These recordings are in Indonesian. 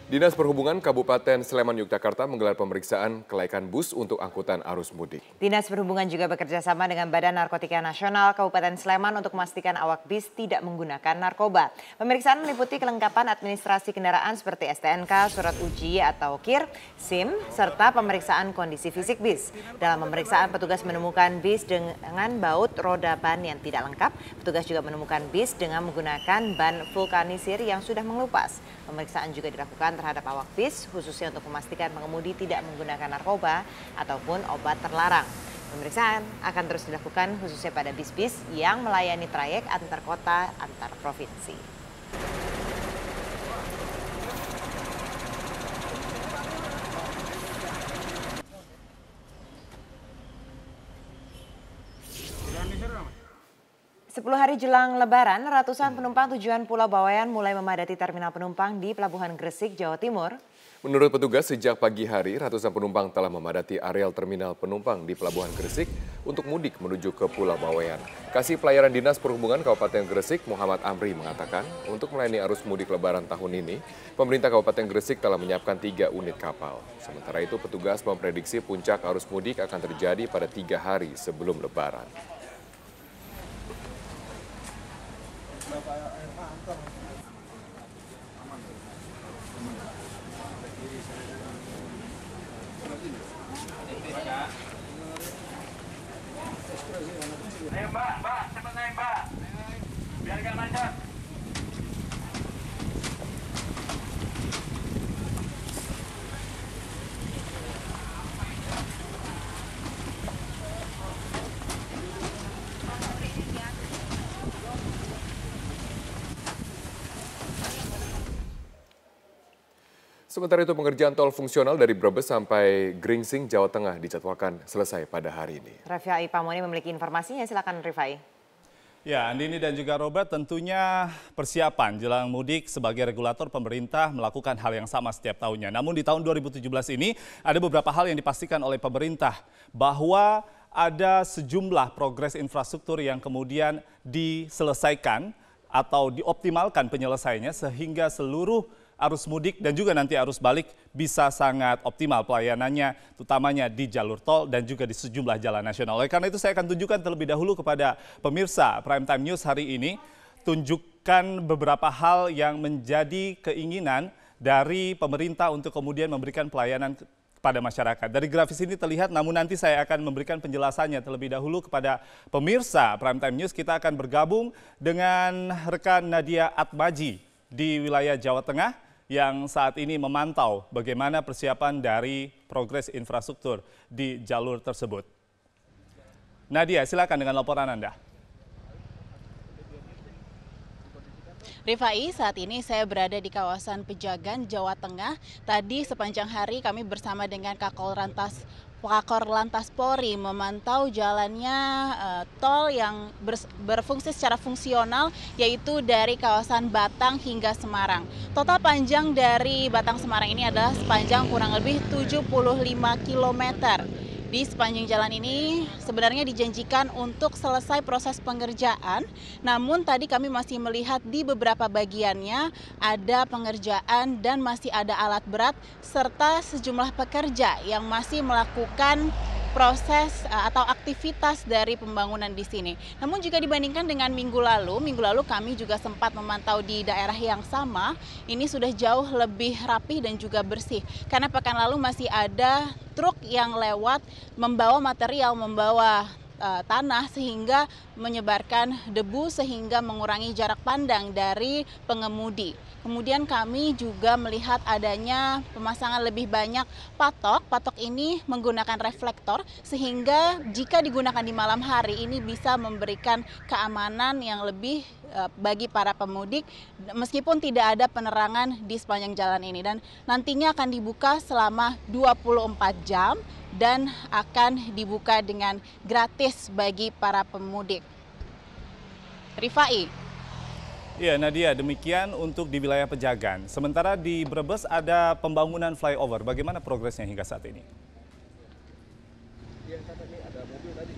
Dinas Perhubungan Kabupaten Sleman Yogyakarta menggelar pemeriksaan kelaikan bus untuk angkutan arus mudik. Dinas Perhubungan juga bekerja sama dengan Badan Narkotika Nasional Kabupaten Sleman untuk memastikan awak bis tidak menggunakan narkoba. Pemeriksaan meliputi kelengkapan administrasi kendaraan seperti STNK, surat uji atau KIR, SIM, serta pemeriksaan kondisi fisik bis. Dalam pemeriksaan, petugas menemukan bis dengan baut roda ban yang tidak lengkap. Petugas juga menemukan bis dengan menggunakan ban vulkanisir yang sudah mengelupas. Pemeriksaan juga dilakukan terhadap awak bis, khususnya untuk memastikan pengemudi tidak menggunakan narkoba ataupun obat terlarang. Pemeriksaan akan terus dilakukan khususnya pada bis-bis yang melayani trayek antar kota, antar provinsi. Sepuluh hari jelang Lebaran, ratusan penumpang tujuan Pulau Bawean mulai memadati terminal penumpang di Pelabuhan Gresik, Jawa Timur. Menurut petugas, sejak pagi hari, ratusan penumpang telah memadati areal terminal penumpang di Pelabuhan Gresik untuk mudik menuju ke Pulau Bawean. Kasih Pelayaran Dinas Perhubungan Kabupaten Gresik, Muhammad Amri mengatakan, untuk melayani arus mudik Lebaran tahun ini, pemerintah Kabupaten Gresik telah menyiapkan 3 unit kapal. Sementara itu, petugas memprediksi puncak arus mudik akan terjadi pada 3 hari sebelum Lebaran. Ayo mbak, cepat naik mbak, biar gak macet. Sementara itu pengerjaan tol fungsional dari Brebes sampai Gringsing, Jawa Tengah dijadwalkan selesai pada hari ini. Rifai Pamoni memiliki informasinya, silakan Rifai. Ya, Andini dan juga Robert, tentunya persiapan jelang mudik sebagai regulator pemerintah melakukan hal yang sama setiap tahunnya. Namun di tahun 2017 ini ada beberapa hal yang dipastikan oleh pemerintah bahwa ada sejumlah progres infrastruktur yang kemudian diselesaikan atau dioptimalkan penyelesaiannya sehingga seluruh arus mudik dan juga nanti arus balik bisa sangat optimal pelayanannya, utamanya di jalur tol dan juga di sejumlah jalan nasional. Oleh karena itu saya akan tunjukkan terlebih dahulu kepada pemirsa Prime Time News hari ini, tunjukkan beberapa hal yang menjadi keinginan dari pemerintah untuk kemudian memberikan pelayanan kepada masyarakat. Dari grafis ini terlihat, namun nanti saya akan memberikan penjelasannya terlebih dahulu kepada pemirsa Prime Time News. Kita akan bergabung dengan rekan Nadia Atmaji di wilayah Jawa Tengah yang saat ini memantau bagaimana persiapan dari progres infrastruktur di jalur tersebut. Nadia, silakan dengan laporan Anda. Rifai, saat ini saya berada di kawasan Pejagan, Jawa Tengah. Tadi sepanjang hari kami bersama dengan Kakor Lantas Polri memantau jalannya tol yang berfungsi secara fungsional, yaitu dari kawasan Batang hingga Semarang. Total panjang dari Batang Semarang ini adalah sepanjang kurang lebih 75 km. Di sepanjang jalan ini sebenarnya dijanjikan untuk selesai proses pengerjaan, namun tadi kami masih melihat di beberapa bagiannya ada pengerjaan dan masih ada alat berat serta sejumlah pekerja yang masih melakukan proses atau aktivitas dari pembangunan di sini. Namun jika dibandingkan dengan minggu lalu kami juga sempat memantau di daerah yang sama, ini sudah jauh lebih rapi dan juga bersih. Karena pekan lalu masih ada truk yang lewat membawa material, membawa tanah sehingga menyebarkan debu sehingga mengurangi jarak pandang dari pengemudi. Kemudian kami juga melihat adanya pemasangan lebih banyak patok. Patok ini menggunakan reflektor sehingga jika digunakan di malam hari ini bisa memberikan keamanan yang lebih bagi para pemudik meskipun tidak ada penerangan di sepanjang jalan ini, dan nantinya akan dibuka selama 24 jam dan akan dibuka dengan gratis bagi para pemudik. Rifai. Ya, Nadia, demikian untuk di wilayah Pejagan. Sementara di Brebes ada pembangunan flyover. Bagaimana progresnya hingga saat ini?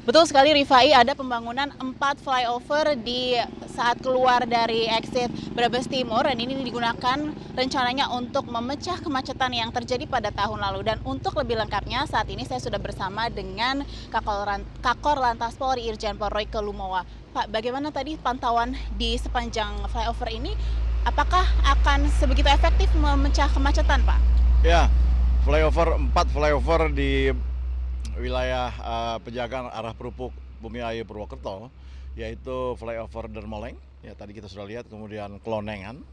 Betul sekali Rifai, ada pembangunan 4 flyover di saat keluar dari exit Brebes Timur dan ini digunakan rencananya untuk memecah kemacetan yang terjadi pada tahun lalu. Dan untuk lebih lengkapnya saat ini saya sudah bersama dengan Kakor Lantas Polri Irjen Pol Royke Lumowa. Pak, bagaimana tadi pantauan di sepanjang flyover ini? Apakah akan sebegitu efektif memecah kemacetan, Pak? Ya, 4 flyover di wilayah Pejagan arah Perupuk Bumi Ayu Purwokerto, yaitu flyover Dermoleng, ya tadi kita sudah lihat, kemudian Klonengan,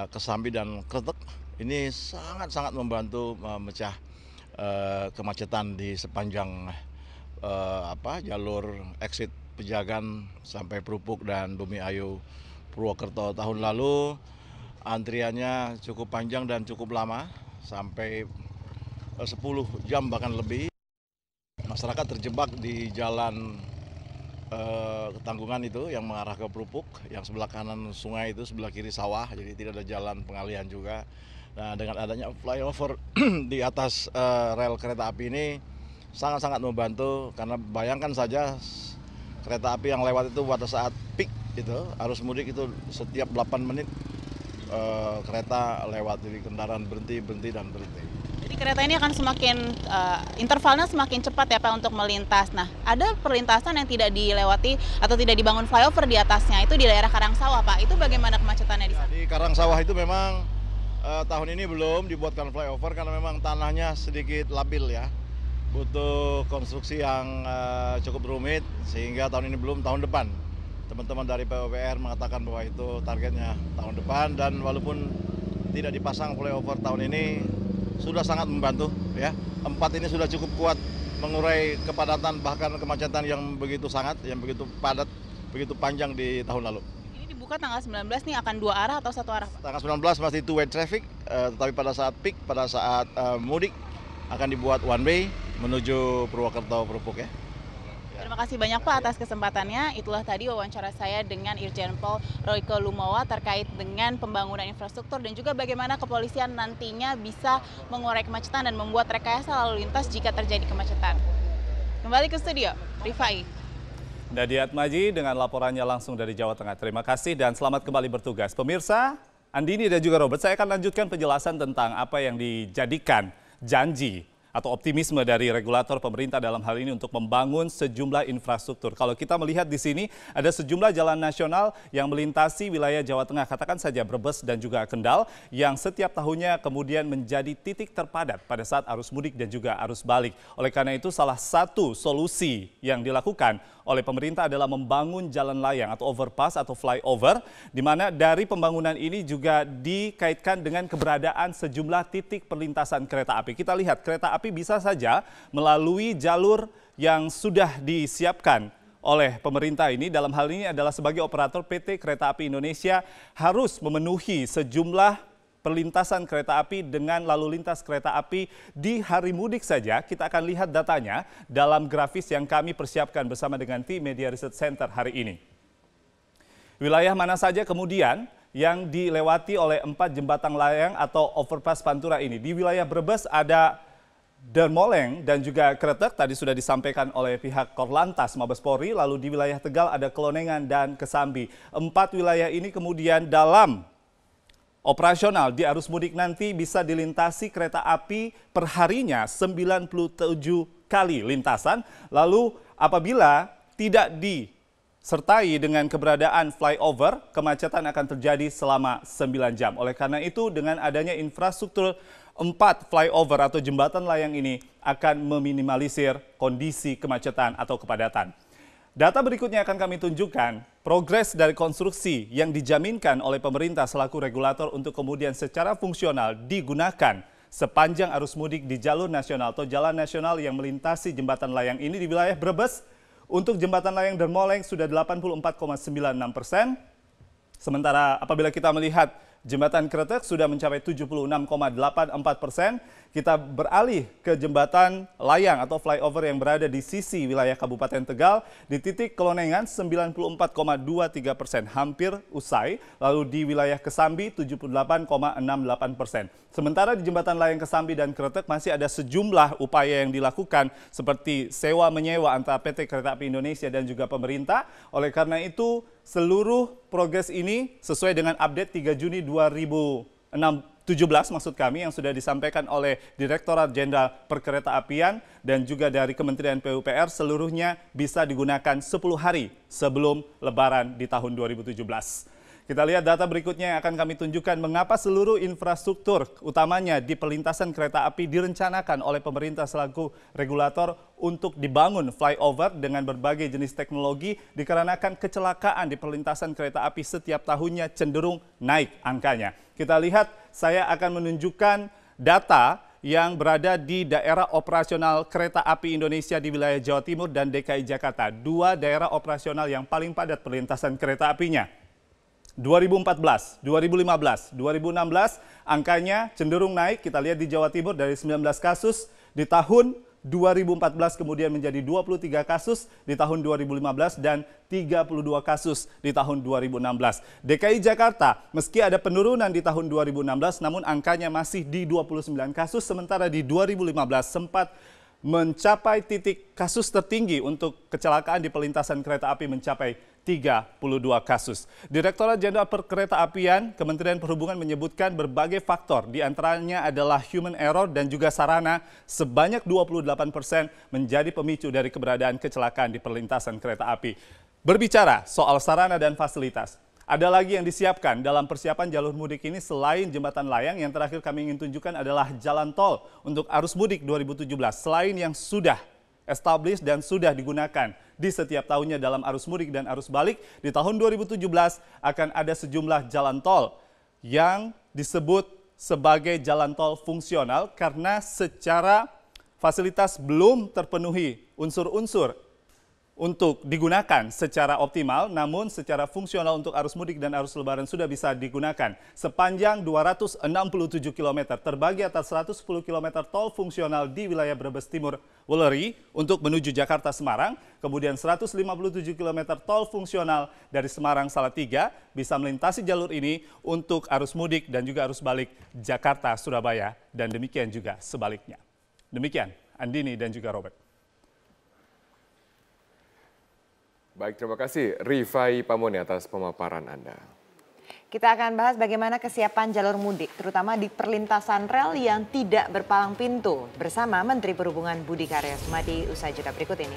Kesambi dan Kretek. Ini sangat membantu memecah kemacetan di sepanjang jalur exit Pejagan sampai Perupuk dan Bumi Ayu Purwokerto. Tahun lalu antriannya cukup panjang dan cukup lama, sampai 10 jam bahkan lebih. Masyarakat terjebak di jalan Tanggungan itu yang mengarah ke Perupuk, yang sebelah kanan sungai itu, sebelah kiri sawah, jadi tidak ada jalan pengalihan juga. Nah, dengan adanya flyover di atas rel kereta api ini sangat membantu, karena bayangkan saja kereta api yang lewat itu pada saat peak itu, arus mudik itu setiap 8 menit kereta lewat, jadi kendaraan berhenti dan berhenti. Jadi kereta ini akan semakin intervalnya semakin cepat ya Pak untuk melintas. Nah, ada perlintasan yang tidak dilewati atau tidak dibangun flyover di atasnya, itu di daerah Karangsawah Pak. Itu bagaimana kemacetannya di sana? Di Karangsawah itu memang tahun ini belum dibuatkan flyover karena memang tanahnya sedikit labil ya. Butuh konstruksi yang cukup rumit, sehingga tahun ini belum, tahun depan. Teman-teman dari PUPR mengatakan bahwa itu targetnya tahun depan, dan walaupun tidak dipasang flyover tahun ini, sudah sangat membantu ya. 4 ini sudah cukup kuat mengurai kepadatan bahkan kemacetan yang begitu padat, begitu panjang di tahun lalu. Ini dibuka tanggal 19 nih, akan 2 arah atau 1 arah Pak? Tanggal 19 masih two way traffic, tetapi pada saat peak, pada saat mudik akan dibuat one way menuju Purwokerto Perupuk ya. Terima kasih banyak Pak atas kesempatannya. Itulah tadi wawancara saya dengan Irjen Pol Royke Lumowa terkait dengan pembangunan infrastruktur dan juga bagaimana kepolisian nantinya bisa mengurai kemacetan dan membuat rekayasa lalu lintas jika terjadi kemacetan. Kembali ke studio, Rifai. Nadia Atmaji dengan laporannya langsung dari Jawa Tengah. Terima kasih dan selamat kembali bertugas. Pemirsa, Andini dan juga Robert, saya akan lanjutkan penjelasan tentang apa yang dijadikan janji atau optimisme dari regulator pemerintah dalam hal ini untuk membangun sejumlah infrastruktur. Kalau kita melihat di sini ada sejumlah jalan nasional yang melintasi wilayah Jawa Tengah, katakan saja Brebes dan juga Kendal, yang setiap tahunnya kemudian menjadi titik terpadat pada saat arus mudik dan juga arus balik. Oleh karena itu salah satu solusi yang dilakukan oleh pemerintah adalah membangun jalan layang atau overpass atau flyover, di mana dari pembangunan ini juga dikaitkan dengan keberadaan sejumlah titik perlintasan kereta api. Kita lihat kereta api bisa saja melalui jalur yang sudah disiapkan oleh pemerintah ini. Dalam hal ini adalah sebagai operator PT Kereta Api Indonesia harus memenuhi sejumlah perlintasan kereta api dengan lalu lintas kereta api di hari mudik saja. Kita akan lihat datanya dalam grafis yang kami persiapkan bersama dengan tim Media Research Center hari ini. Wilayah mana saja kemudian yang dilewati oleh 4 jembatan layang atau overpass Pantura ini? Di wilayah Brebes ada Dermoleng dan juga Kretek, tadi sudah disampaikan oleh pihak Korlantas Mabes Polri. Lalu di wilayah Tegal ada Klonengan dan Kesambi. 4 wilayah ini kemudian dalam operasional di arus mudik nanti bisa dilintasi kereta api perharinya 97 kali lintasan. Lalu apabila tidak disertai dengan keberadaan flyover, kemacetan akan terjadi selama 9 jam. Oleh karena itu dengan adanya infrastruktur 4 flyover atau jembatan layang ini akan meminimalisir kondisi kemacetan atau kepadatan. Data berikutnya akan kami tunjukkan progres dari konstruksi yang dijaminkan oleh pemerintah selaku regulator untuk kemudian secara fungsional digunakan sepanjang arus mudik di jalur nasional atau jalan nasional yang melintasi jembatan layang ini. Di wilayah Brebes untuk jembatan layang Dermoleng sudah 84,96%. Sementara apabila kita melihat Jembatan Kretek sudah mencapai 76,84%. Kita beralih ke jembatan layang atau flyover yang berada di sisi wilayah Kabupaten Tegal di titik Kelonengan 94,23%, hampir usai. Lalu di wilayah Kesambi 78,68%. Sementara di jembatan layang Kesambi dan Kretek masih ada sejumlah upaya yang dilakukan seperti sewa menyewa antara PT Kereta Api Indonesia dan juga pemerintah. Oleh karena itu seluruh progres ini sesuai dengan update 3 Juni 2017 maksud kami yang sudah disampaikan oleh Direktorat Jenderal Perkeretaapian dan juga dari Kementerian PUPR seluruhnya bisa digunakan 10 hari sebelum Lebaran di tahun 2017. Kita lihat data berikutnya yang akan kami tunjukkan mengapa seluruh infrastruktur utamanya di perlintasan kereta api direncanakan oleh pemerintah selaku regulator untuk dibangun flyover dengan berbagai jenis teknologi dikarenakan kecelakaan di perlintasan kereta api setiap tahunnya cenderung naik angkanya. Kita lihat, saya akan menunjukkan data yang berada di daerah operasional kereta api Indonesia di wilayah Jawa Timur dan DKI Jakarta. Dua daerah operasional yang paling padat perlintasan kereta apinya. 2014, 2015, 2016 angkanya cenderung naik. Kita lihat di Jawa Timur dari 19 kasus di tahun 2014 kemudian menjadi 23 kasus di tahun 2015 dan 32 kasus di tahun 2016. DKI Jakarta meski ada penurunan di tahun 2016 namun angkanya masih di 29 kasus sementara di 2015 sempat mencapai titik kasus tertinggi untuk kecelakaan di perlintasan kereta api mencapai 32 kasus. Direktorat Jenderal Perkeretaapian Kementerian Perhubungan menyebutkan berbagai faktor, diantaranya adalah human error dan juga sarana sebanyak 28% menjadi pemicu dari keberadaan kecelakaan di perlintasan kereta api. Berbicara soal sarana dan fasilitas, ada lagi yang disiapkan dalam persiapan jalur mudik ini selain jembatan layang. Yang terakhir kami ingin tunjukkan adalah jalan tol untuk arus mudik 2017. Selain yang sudah established dan sudah digunakan di setiap tahunnya dalam arus mudik dan arus balik, di tahun 2017 akan ada sejumlah jalan tol yang disebut sebagai jalan tol fungsional karena secara fasilitas belum terpenuhi unsur-unsur untuk digunakan secara optimal, namun secara fungsional untuk arus mudik dan arus lebaran sudah bisa digunakan. Sepanjang 267 km terbagi atas 110 km tol fungsional di wilayah Brebes Timur Weleri untuk menuju Jakarta Semarang, kemudian 157 km tol fungsional dari Semarang Salatiga bisa melintasi jalur ini untuk arus mudik dan juga arus balik Jakarta Surabaya dan demikian juga sebaliknya. Demikian Andini dan juga Robert. Baik, terima kasih Rifai Pamoni atas pemaparan Anda. Kita akan bahas bagaimana kesiapan jalur mudik, terutama di perlintasan rel yang tidak berpalang pintu, bersama Menteri Perhubungan Budi Karya Sumadi usai jeda berikut ini.